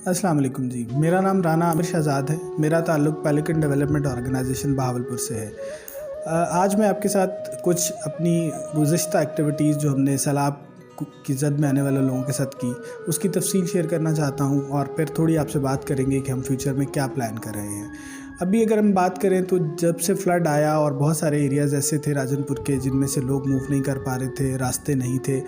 अस्सलाम वालेकुम जी। मेरा नाम राना आमिर शहजाद है। मेरा ताल्लुक़ पेलिकन डेवलपमेंट ऑर्गेनाइजेशन बहावलपुर से है। आज मैं आपके साथ कुछ अपनी गुज़िश्ता एक्टिविटीज़ जो हमने सैलाब की ज़द में आने वाले लोगों के साथ की, उसकी तफसील शेयर करना चाहता हूँ और फिर थोड़ी आपसे बात करेंगे कि हम फ्यूचर में क्या प्लान कर रहे हैं। अभी अगर हम बात करें तो जब से फ्लड आया और बहुत सारे एरियाज़ ऐसे थे राजनपुर के जिनमें से लोग मूव नहीं कर पा रहे थे, रास्ते नहीं थे,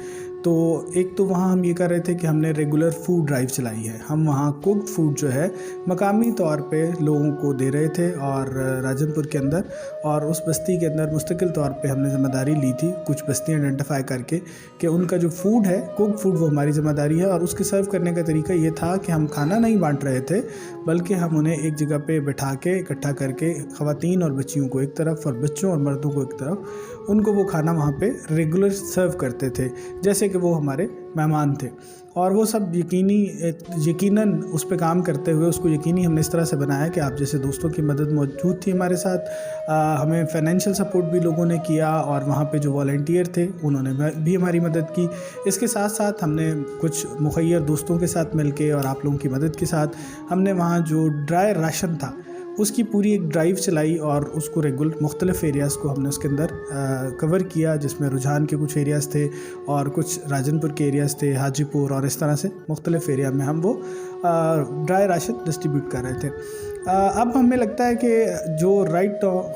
तो एक तो वहाँ हम ये कर रहे थे कि हमने रेगुलर फूड ड्राइव चलाई है। हम वहाँ कुक्ड फूड जो है मकामी तौर पे लोगों को दे रहे थे और राजनपुर के अंदर और उस बस्ती के अंदर मुस्तकिल तौर पे हमने ज़िम्मेदारी ली थी कुछ बस्तियाँ आइडेंटिफाई करके कि उनका जो फूड है कुक्ड फूड वो हमारी ज़िम्मेदारी है। और उसके सर्व करने का तरीका ये था कि हम खाना नहीं बांट रहे थे बल्कि हम उन्हें एक जगह पे बैठा के इकट्ठा करके ख़वातीन और बच्चियों को एक तरफ और बच्चों और मर्दों को एक तरफ उनको वो खाना वहाँ पे रेगुलर सर्व करते थे जैसे कि वो हमारे मेहमान थे। और वो सब यकीनन उस पे काम करते हुए उसको यकीनी हमने इस तरह से बनाया कि आप जैसे दोस्तों की मदद मौजूद थी हमारे साथ। हमें फाइनेंशियल सपोर्ट भी लोगों ने किया और वहाँ पे जो वॉलंटियर थे उन्होंने भी हमारी मदद की। इसके साथ साथ हमने कुछ मुखय्यर दोस्तों के साथ मिलके और आप लोगों की मदद के साथ हमने वहाँ जो ड्राई राशन था उसकी पूरी एक ड्राइव चलाई और उसको रेगुलर मुख्तलिफ़ एरियाज़ को हमने उसके अंदर कवर किया, जिसमें रुझान के कुछ एरियाज़ थे और कुछ राजनपुर के एरियाज़ थे, हाजीपुर, और इस तरह से मुख्तलिफ़ एरिया में हम वो ड्राई राशन डिस्ट्रीब्यूट कर रहे थे। अब हमें लगता है कि जो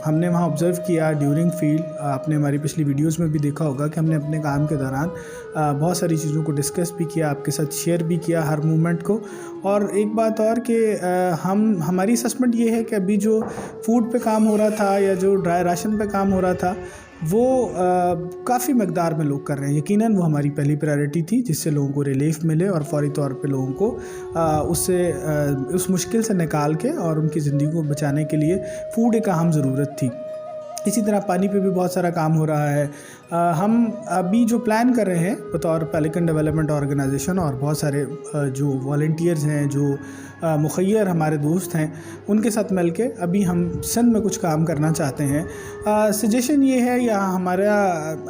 हमने वहाँ ऑब्ज़र्व किया ड्यूरिंग फील्ड, आपने हमारी पिछली वीडियोज़ में भी देखा होगा कि हमने अपने काम के दौरान बहुत सारी चीज़ों को डिस्कस भी किया, आपके साथ शेयर भी किया हर मूवमेंट को। और एक बात और कि हमारी असेसमेंट ये है कि अभी जो फूड पे काम हो रहा था या जो ड्राई राशन पे काम हो रहा था वो काफ़ी मकदार में लोग कर रहे हैं। यकीनन वो हमारी पहली प्रायोरिटी थी जिससे लोगों को रिलीफ मिले और फौरी तौर पे लोगों को उस मुश्किल से निकाल के और उनकी ज़िंदगी को बचाने के लिए फ़ूड एक अहम ज़रूरत थी। इसी तरह पानी पे भी बहुत सारा काम हो रहा है। हम अभी जो प्लान कर रहे हैं बतौर पेलिकन डेवलपमेंट ऑर्गेनाइजेशन और बहुत सारे जो वॉलंटियर्स हैं, जो मुखय्यर हमारे दोस्त हैं, उनके साथ मिल के अभी हम सिंध में कुछ काम करना चाहते हैं। सजेशन ये है या हमारा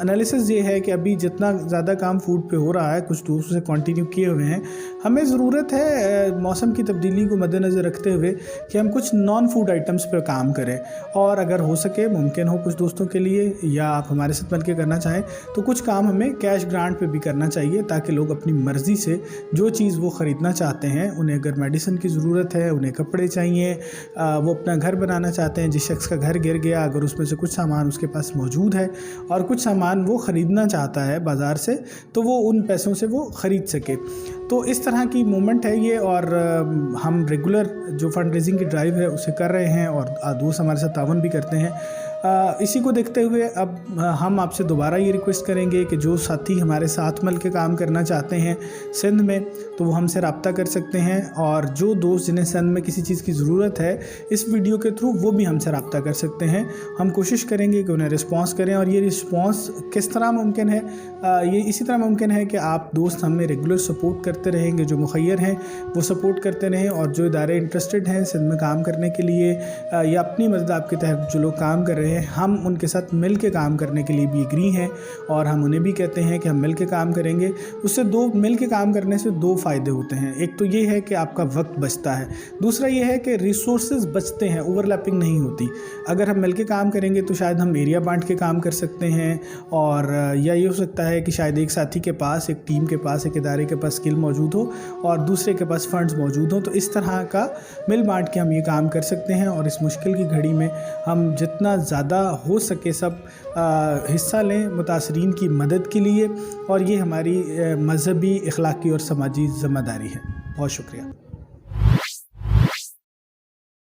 एनालिसिस ये है कि अभी जितना ज़्यादा काम फूड पे हो रहा है, कुछ दोस्तों से कंटिन्यू किए हुए हैं, हमें ज़रूरत है मौसम की तब्दीली को मद्देनज़र रखते हुए कि हम कुछ नॉन फूड आइटम्स पर काम करें। और अगर हो सके, मुमकिन हो कुछ दोस्तों के लिए या आप हमारे साथ मिल के करना चाहें तो कुछ काम हमें कैश ग्रांट पे भी करना चाहिए ताकि लोग अपनी मर्ज़ी से जो चीज़ वो ख़रीदना चाहते हैं, उन्हें अगर मेडिसिन की ज़रूरत है, उन्हें कपड़े चाहिए, वो अपना घर बनाना चाहते हैं, जिस शख्स का घर गिर गया अगर उसमें से कुछ सामान उसके पास मौजूद है और कुछ सामान वो ख़रीदना चाहता है बाज़ार से, तो वो उन पैसों से वो ख़रीद सके। तो इस तरह की मूवमेंट है ये। और हम रेगुलर जो फंड रेजिंग की ड्राइव है उसे कर रहे हैं और दोस्त हमारे साथ तावन भी करते हैं। इसी को देखते हुए अब हम आपसे दोबारा ये रिक्वेस्ट करेंगे कि जो साथी हमारे साथ मिल के काम करना चाहते हैं सिंध में, तो वो हमसे रब्ता कर सकते हैं। और जो दोस्त जिन्हें सिंध में किसी चीज़ की ज़रूरत है इस वीडियो के थ्रू, वो भी हमसे रब्ता कर सकते हैं। हम कोशिश करेंगे कि उन्हें रिस्पॉन्स करें। और ये रिस्पॉन्स किस तरह मुमकिन है? ये इसी तरह मुमकिन है कि आप दोस्त हमें रेगुलर सपोर्ट करते रहेंगे, जो मुखय्यर हैं वो सपोर्ट करते रहें, और जो इदारे इंटरेस्टेड हैं सिंध में काम करने के लिए या अपनी मदद आपके तहत जो लोग काम कर रहे हैं, हम उनके साथ मिल के काम करने के लिए भी एग्री हैं। और हम उन्हें भी कहते हैं कि हम मिल के काम करेंगे। उससे मिल के काम करने से दो फ़ायदे होते हैं। एक तो ये है कि आपका वक्त बचता है, दूसरा ये है कि रिसोर्सेज बचते हैं, ओवरलैपिंग नहीं होती। अगर हम मिल के काम करेंगे तो शायद हम एरिया बांट के काम कर सकते हैं, और या ये हो सकता है कि शायद एक साथी के पास, एक टीम के पास, एक इदारे के पास स्किल मौजूद हो और दूसरे के पास फंड्स मौजूद हो। तो इस तरह का मिल बांट के हम ये काम कर सकते हैं और इस मुश्किल की घड़ी में हम जितना ज़्यादा हो सके सब हिस्सा लें मुतासरीन की मदद के लिए। और ये हमारी मज़हबी, अखलाकी और समाजी ज़िम्मेदारी है। बहुत शुक्रिया।